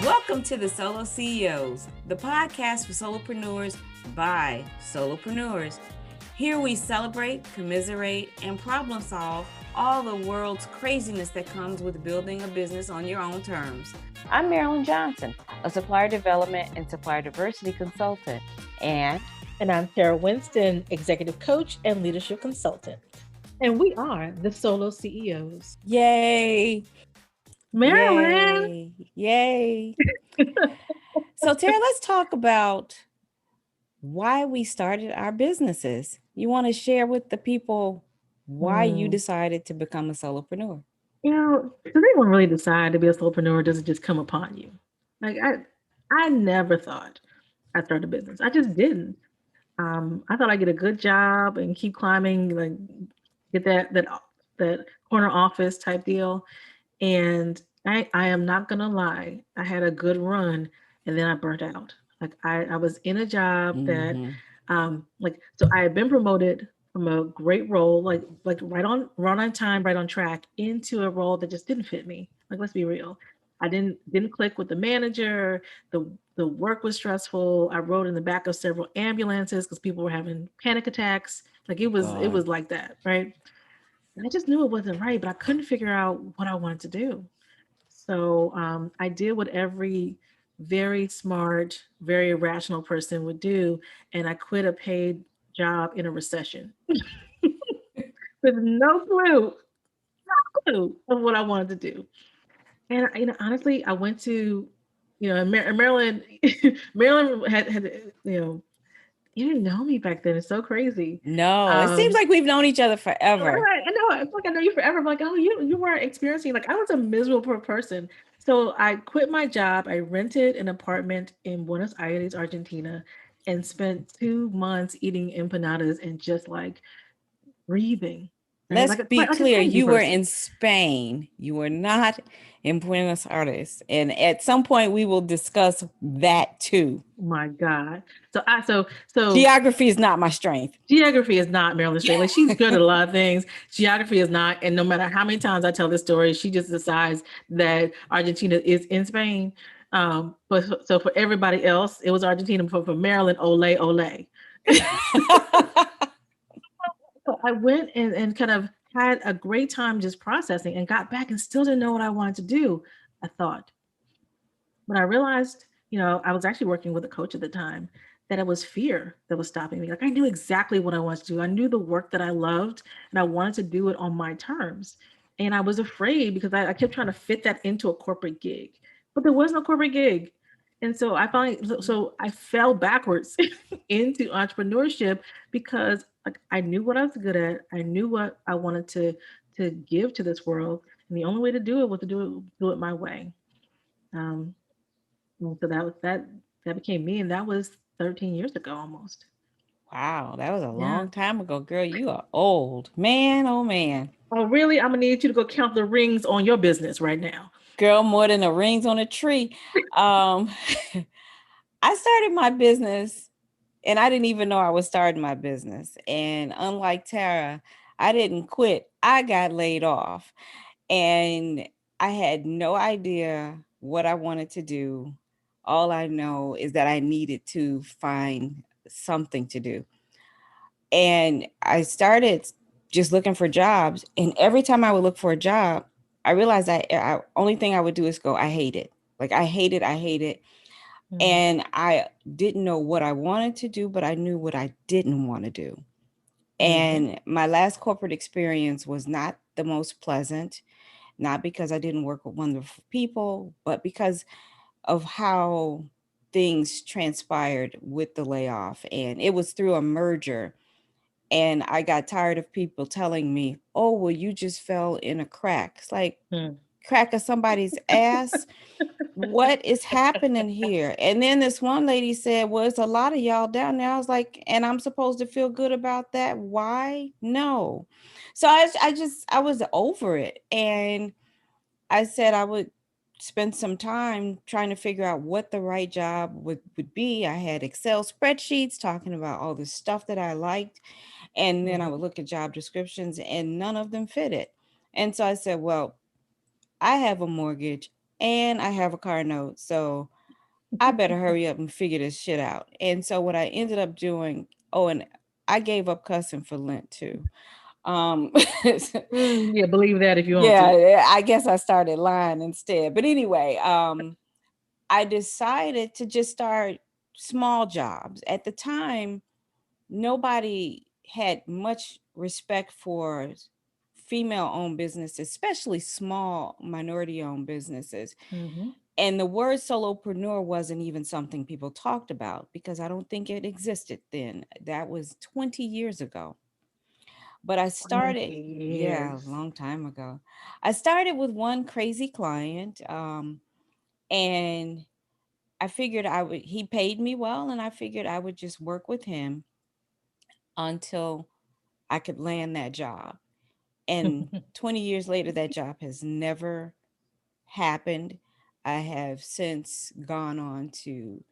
Welcome to the SoloCEOs, the podcast for solopreneurs by solopreneurs. Here we celebrate, commiserate, and problem solve all the world's craziness that comes with building a business on your own terms. I'm Marilyn Johnson, a supplier development and supplier diversity consultant. And I'm Terra Winston, executive coach and leadership consultant. And we are the SoloCEOs. Yay! Marilyn! Yay! So Terra, let's talk about why we started our businesses. You want to share with the people why you decided to become a solopreneur? You know, does anyone really decide to be a solopreneur, or does it just come upon you? Like I never thought I'd start a business. I just didn't. I thought I'd get a good job and keep climbing, like get that corner office type deal. And I am not gonna lie, I had a good run and then I burnt out. Like I was in a job that so I had been promoted from a great role, like right on time, right on track, into a role that just didn't fit me. Like, let's be real. I didn't click with the manager. The work was stressful. I rode in the back of several ambulances because people were having panic attacks. Like it was like that, right? And I just knew it wasn't right, but I couldn't figure out what I wanted to do. So I did what every very smart, very rational person would do, and I quit a paid job in a recession with no clue of what I wanted to do. And honestly, I went to, Maryland. Maryland had you didn't know me back then. It's so crazy. No, it seems like we've known each other forever. Right. I know. It's like I know you forever. I'm like, oh, you weren't experiencing. Like, I was a miserable person. So I quit my job. I rented an apartment in Buenos Aires, Argentina, and spent 2 months eating empanadas and just like breathing. Let's like be clear. You were in Spain. You were not in Buenos Aires. And at some point we will discuss that too. My God. So geography is not my strength. Geography is not Marilyn's strength. Like, she's good at a lot of things. Geography is not. And no matter how many times I tell this story, she just decides that Argentina is in Spain. But so for everybody else, it was Argentina. But for Marilyn, ole. So I went and kind of had a great time just processing, and got back and still didn't know what I wanted to do, I thought. But I realized, I was actually working with a coach at the time, that it was fear that was stopping me. Like, I knew exactly what I wanted to do. I knew the work that I loved, and I wanted to do it on my terms. And I was afraid because I kept trying to fit that into a corporate gig, but there was no corporate gig. And so I fell backwards into entrepreneurship because, like, I knew what I was good at. I knew what I wanted to give to this world. And the only way to do it was to do it my way. And so that became me. And that was 13 years ago almost. Wow, that was a long time ago, girl. You are old. Man, oh man. Oh, really? I'm gonna need you to go count the rings on your business right now. Girl, more than the rings on a tree. I started my business and I didn't even know I was starting my business. And unlike Terra, I didn't quit. I got laid off. And I had no idea what I wanted to do. All I know is that I needed to find something to do. And I started just looking for jobs. And every time I would look for a job, I realized I only thing I would do is go, I hate it. Like, I hate it. Mm-hmm. And I didn't know what I wanted to do, but I knew what I didn't want to do. Mm-hmm. And my last corporate experience was not the most pleasant, not because I didn't work with wonderful people, but because of how things transpired with the layoff. And it was through a merger. And I got tired of people telling me, oh, well, you just fell in a crack. It's like, crack of somebody's ass. What is happening here? And then this one lady said, well, it's a lot of y'all down there. I was like, and I'm supposed to feel good about that? Why? No. So I was over it. And I said I would spend some time trying to figure out what the right job would be. I had Excel spreadsheets talking about all the stuff that I liked. And then I would look at job descriptions and none of them fitted. And so I said, well, I have a mortgage and I have a car note. So I better hurry up and figure this shit out. And so what I ended up doing, oh, and I gave up cussing for Lent too. Um, Yeah, believe that if you want to. yeah, I guess I started lying instead. But anyway, I decided to just start small jobs. At the time, nobody had much respect for female owned businesses, especially small minority owned businesses. Mm-hmm. And the word solopreneur wasn't even something people talked about because I don't think it existed then. That was 20 years ago. But I 20 started, yeah, a years. long time ago. I started with one crazy client, and I figured he paid me well, and I figured I would just work with him until I could land that job. And 20 years later, that job has never happened. I have since gone on to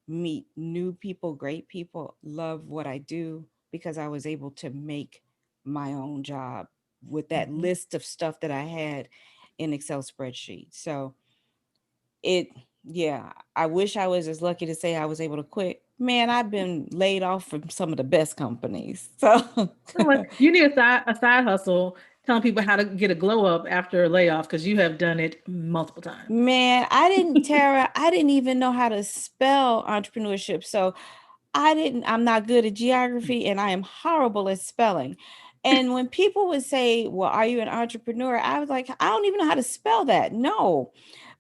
meet new people, great people, love what I do because I was able to make my own job with that Mhm. list of stuff that I had in Excel spreadsheet. So it, yeah, I wish I was as lucky to say I was able to quit. Man, I've been laid off from some of the best companies. So Well, you need a side hustle telling people how to get a glow up after a layoff because you have done it multiple times. man, Tara, I didn't even know how to spell entrepreneurship. So I'm not good at geography and I am horrible at spelling. And when people would say, well, are you an entrepreneur? I was like, I don't even know how to spell that. No.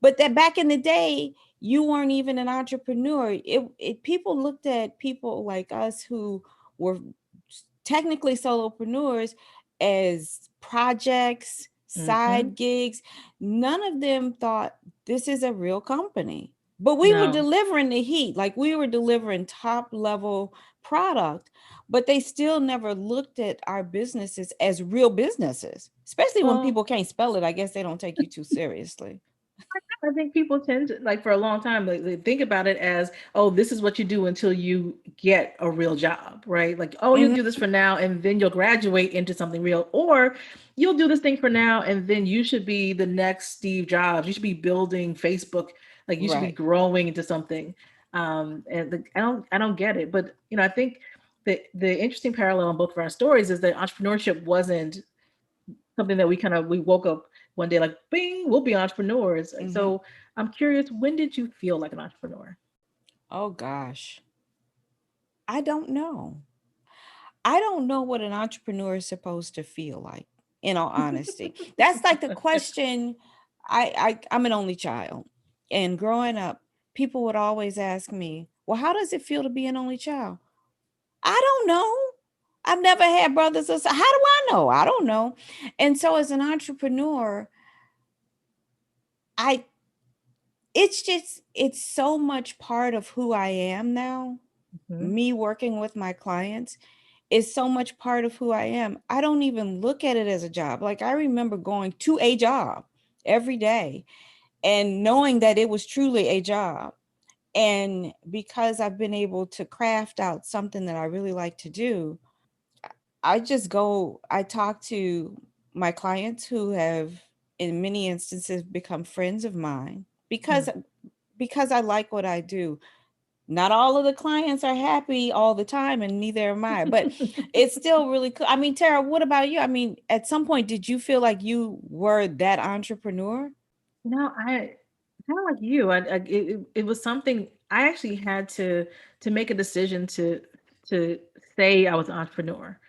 But that back in the day, you weren't even an entrepreneur. People looked at people like us who were technically solopreneurs as projects, Mm-hmm. side gigs. None of them thought this is a real company. But we were No. delivering the heat, like we were delivering top level product, but they still never looked at our businesses as real businesses, especially when Well, people can't spell it. I guess they don't take you too seriously. I think people tend to, like, for a long time, like, they think about it as, oh, this is what you do until you get a real job, right? Like, oh, you'll Mhm. do this for now and then you'll graduate into something real, or you'll do this thing for now and then you should be the next Steve Jobs. You should be building Facebook, like you should be Right. growing into something. I don't get it, but I think the interesting parallel in both of our stories is that entrepreneurship wasn't something that we woke up one day like, bing, we'll be entrepreneurs. Hmm. So I'm curious, when did you feel like an entrepreneur? Oh gosh, I don't know. I don't know what an entrepreneur is supposed to feel like, in all honesty. That's like the question. I'm an only child. And growing up, people would always ask me, well, how does it feel to be an only child? I don't know. I've never had brothers or sisters. How do I know? I don't know. And so as an entrepreneur, I it's so much part of who I am now. Mhm. Me working with my clients is so much part of who I am. I don't even look at it as a job. Like I remember going to a job every day and knowing that it was truly a job. And because I've been able to craft out something that I really like to do, I talk to my clients who have in many instances become friends of mine Mm. because I like what I do. Not all of the clients are happy all the time and neither am I, but it's still really cool. I mean, Tara, what about you? I mean, at some point did you feel like you were that entrepreneur? No, I kind of like you. It was something I actually had to make a decision to say I was an entrepreneur,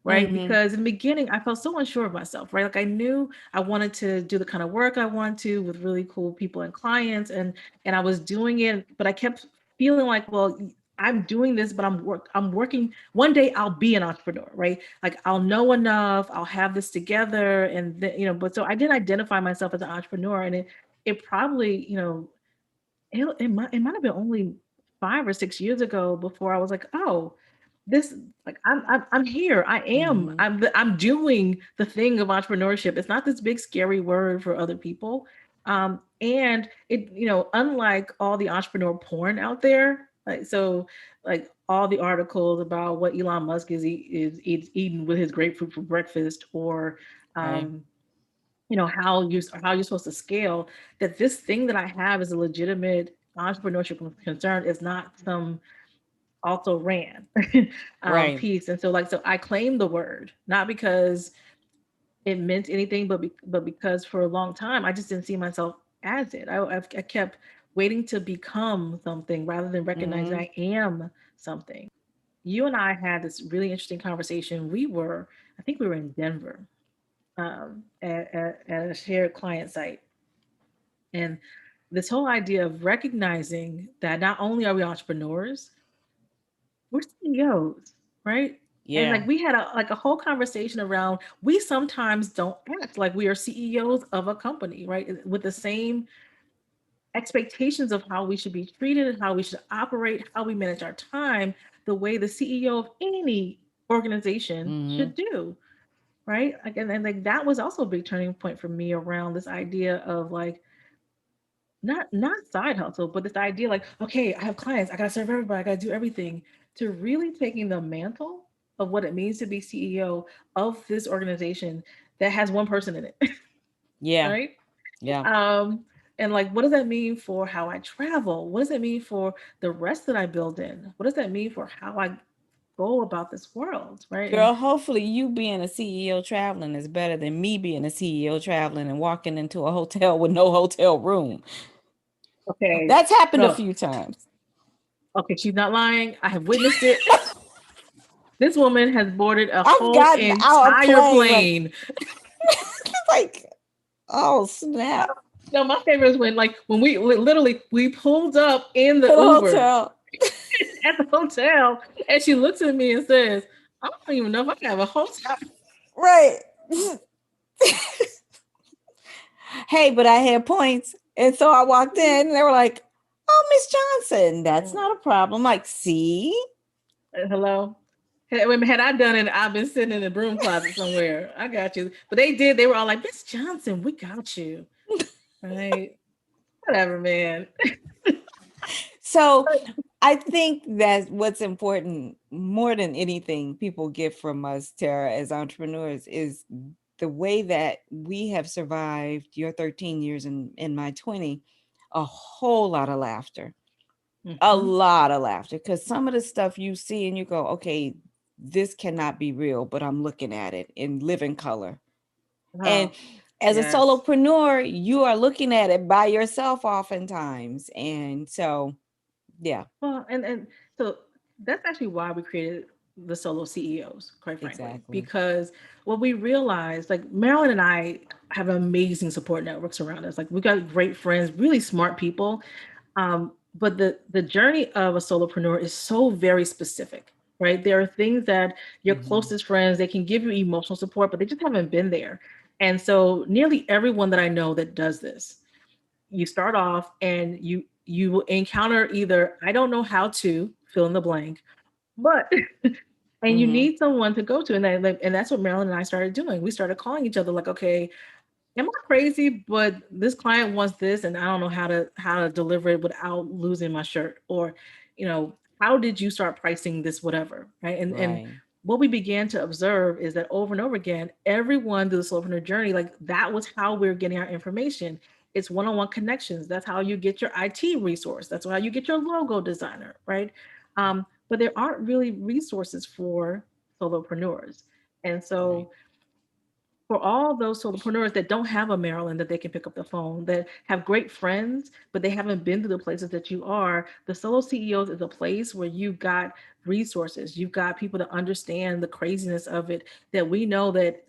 right? Mhm. Because in the beginning, I felt so unsure of myself, right? Like I knew I wanted to do the kind of work I want to with really cool people and clients, and I was doing it, but I kept feeling like, well, I'm doing this, but I'm working. One day I'll be an entrepreneur, right? Like I'll know enough, I'll have this together, and but so I didn't identify myself as an entrepreneur, and it probably, it might have been only 5 or 6 years ago before I was like, oh, this, like, I'm here. Mhm. I'm doing the thing of entrepreneurship. It's not this big scary word for other people. And it, unlike all the entrepreneur porn out there, like all the articles about what Elon Musk is eating with his grapefruit for breakfast, or Right. um how you're supposed to scale, that this thing that I have is a legitimate entrepreneurship concern, is not some also ran Right. piece. And so I claimed the word, not because it meant anything, but because for a long time I just didn't see myself as it. I kept waiting to become something rather than recognizing Mm-hmm. I am something. You and I had this really interesting conversation. I think we were in Denver, at a shared client site, and this whole idea of recognizing that not only are we entrepreneurs, we're CEOs, right? And Yeah. we had a whole conversation around, we sometimes don't act like we are CEOs of a company, right? With the same expectations of how we should be treated, how we should operate, how we manage our time, the way the CEO of any organization Mm-hmm. should do, right? And that was also a big turning point for me around this idea of not side hustle, but this idea okay, I have clients, I gotta serve everybody, I gotta do everything, to really taking the mantle of what it means to be CEO of this organization that has one person in it, Yeah. right? Yeah. Um, and what does that mean for how I travel? What does that mean for the rest that I build in? What does that mean for how I go about this world, right? And Girl, hopefully you being a CEO traveling is better than me being a CEO traveling and walking into a hotel with no hotel room. okay, That's happened a so few times. okay, she's not lying. I have witnessed it. This woman has boarded a I've whole gotten out a entire plane plane. like, oh snap, No, my favorite is when we literally we pulled up in to the the Uber hotel. at the hotel, and she looks at me and says, "I don't even know if I can have a hotel." Right. Hey, but I had points. And so I walked in and they were like, oh, Miss Johnson, that's not a problem. Like, see? Hello. Had I done it, I've been sitting in the broom closet somewhere. I got you. But they did. They were all like, "Miss Johnson, we got you." Right? Whatever, man. So I think that what's important more than anything people get from us, Tara, as entrepreneurs, is the way that we have survived your 13 years in my 20, a whole lot of laughter. A Hmm. lot of laughter. Because some of the stuff you see and you go, okay, this cannot be real, but I'm looking at it in living color. And Oh, as a yes. solopreneur, you are looking at it by yourself oftentimes. And so, yeah, Well, and so that's actually why we created the solo CEOs, quite frankly, exactly. because what we realized, Marilyn and I have amazing support networks around us. We got great friends, really smart people. But the journey of a solopreneur is so very specific, right? There are things that your Hmm. closest friends, they can give you emotional support, but they just haven't been there. And so nearly everyone that I know that does this, you start off and you will encounter either, I don't know how to fill in the blank, but and you Hmm. need someone to go to. And that's what Marilyn and I started doing. We started calling each other okay, am I crazy? But this client wants this, and I don't know how to deliver it without losing my shirt. Or, how did you start pricing this, whatever, right? And Right. what we began to observe is that over and over again, everyone through the solopreneur journey, that was how we're getting our information. It's one-on-one connections. That's how you get your IT resource. That's how you get your logo designer, right? But there aren't really resources for solopreneurs. And Right. so for all those solopreneurs that don't have a Maryland that they can pick up the phone, that have great friends, but they haven't been to the places that you are, the Solo CEOs is a place where you've got resources. You've got people that understand the craziness of it, that we know that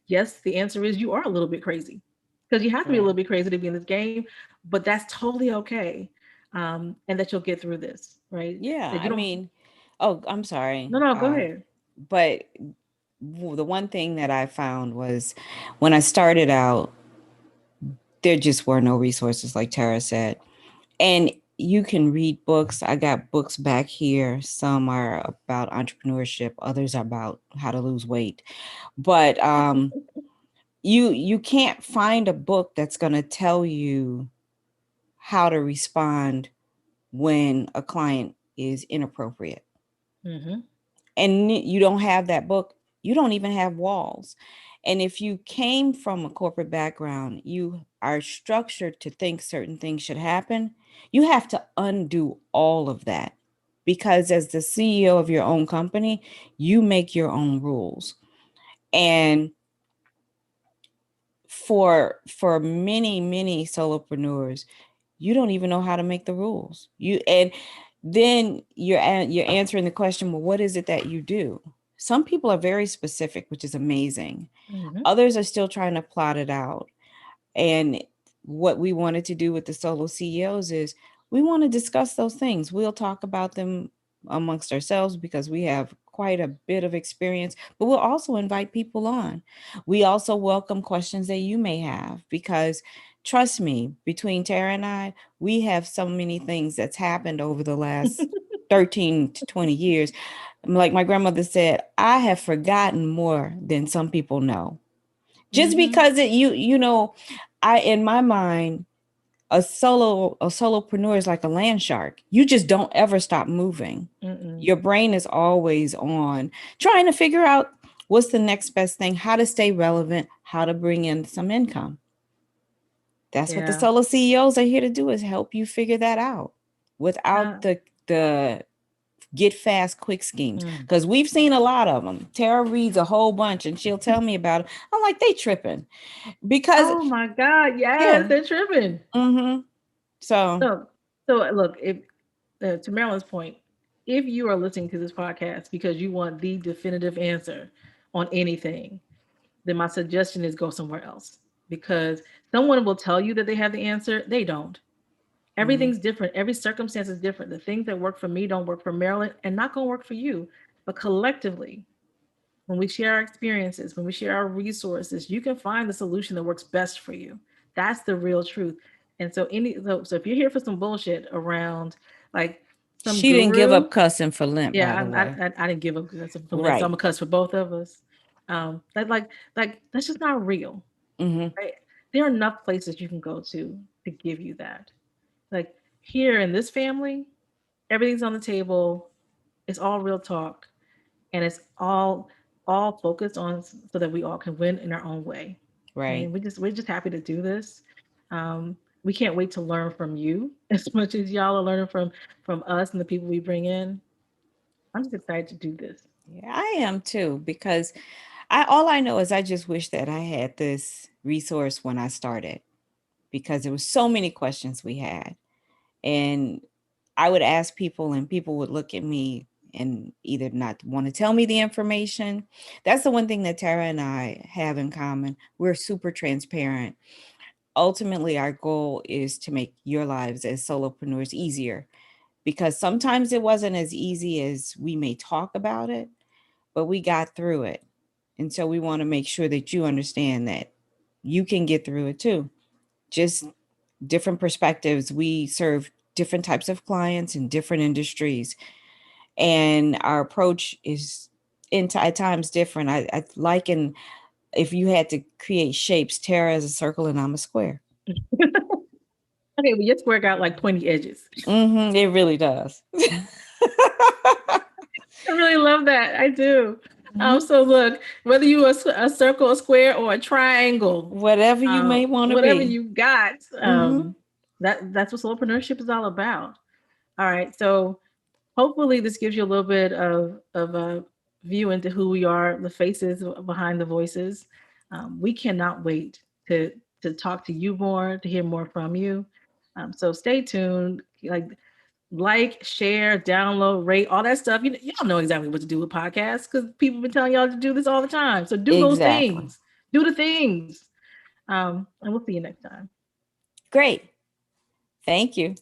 yes, the answer is you are a little bit crazy. Because you have to be a Right. little bit crazy to be in this game, but that's totally okay. And that you'll get through this, right? Yeah. That you I don't, mean, oh, I'm sorry. no, no, go ahead. But the one thing that I found was when I started out, there just were no resources, like Tara said. And you can read books. I got books back here. Some are about entrepreneurship, others are about how to lose weight. But you can't find a book that's going to tell you how to respond when a client is inappropriate. Mm-hmm. And you don't have that book, you don't even have walls. And if you came from a corporate background, you are structured to think certain things should happen. You have to undo all of that, because as the CEO of your own company, you make your own rules. And for many solopreneurs, you don't even know how to make the rules. And then you're answering the question, well, what is it that you do? Some people are very specific, which is amazing. Mm-hmm. Others are still trying to plot it out. And what we wanted to do with the solo CEOs is we want to discuss those things. We'll talk about them amongst ourselves because we have quite a bit of experience, but we'll also invite people on. We also welcome questions that you may have, because trust me, between Terra and I, we have so many things that's happened over the last 13 to 20 years. Like my grandmother said, I have forgotten more than some people know. Just because in my mind, a solopreneur is like a land shark. You just don't ever stop moving. Mm-mm. Your brain is always on trying to figure out what's the next best thing, how to stay relevant, how to bring in some income. That's what the solo CEOs are here to do, is help you figure that out without the get fast quick schemes, because we've seen a lot of them. Terra reads a whole bunch and she'll tell me about it. I'm like, they tripping, because oh my God, yes, they're tripping. So look, if to Marilyn's point, if you are listening to this podcast because you want the definitive answer on anything, then my suggestion is go somewhere else, because someone will tell you that they have the answer. They don't. Everything's different. Every circumstance is different. The things that work for me don't work for Marilyn, and not going to work for you. But collectively, when we share our experiences, when we share our resources, you can find the solution that works best for you. That's the real truth. And so if you're here for some bullshit around, like, some she didn't give up cussing for Lent, yeah, by the way. I didn't give up cussing for Lent, so I'm gonna cuss for both of us. That's just not real. Right? There are enough places you can go to give you that. Like, here in this family, everything's on the table. It's all real talk, and it's all focused on so that we all can win in our own way. Right. And we're just happy to do this. We can't wait to learn from you as much as y'all are learning from us and the people we bring in. I'm just excited to do this. Yeah, I am too, because all I know is I just wish that I had this resource when I started, because there was so many questions we had, and I would ask people and people would look at me and either not want to tell me the information. That's the one thing that Terra and I have in common. We're super transparent. Ultimately, our goal is to make your lives as solopreneurs easier, because sometimes it wasn't as easy as we may talk about it, but we got through it. And so we want to make sure that you understand that you can get through it too. Just different perspectives. We serve different types of clients in different industries, and our approach is at times different. I liken, if you had to create shapes, Terra is a circle and I'm a square. Okay, well, your square got like pointy edges. It really does. I really love that. I do. So look, whether you are a circle, a square, or a triangle, whatever you may want to be, whatever you got, that's what solopreneurship is all about. All right. So hopefully this gives you a little bit of a view into who we are, the faces behind the voices. We cannot wait to talk to you more, to hear more from you. So stay tuned. Like, share, download, rate, all that stuff. Y'all know exactly what to do with podcasts, because people have been telling y'all to do this all the time. So do those things. Do the things. And we'll see you next time. Great. Thank you.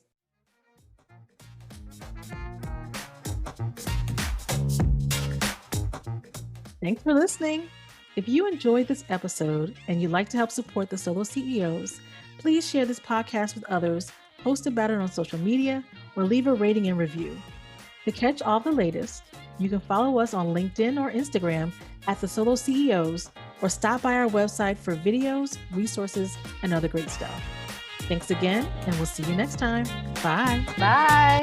Thanks for listening. If you enjoyed this episode and you'd like to help support the Solo CEOs, please share this podcast with others, post about it on social media, or leave a rating and review. To catch all the latest, you can follow us on LinkedIn or Instagram at the Solo CEOs, or stop by our website for videos, resources, and other great stuff. Thanks again, and we'll see you next time. Bye. Bye.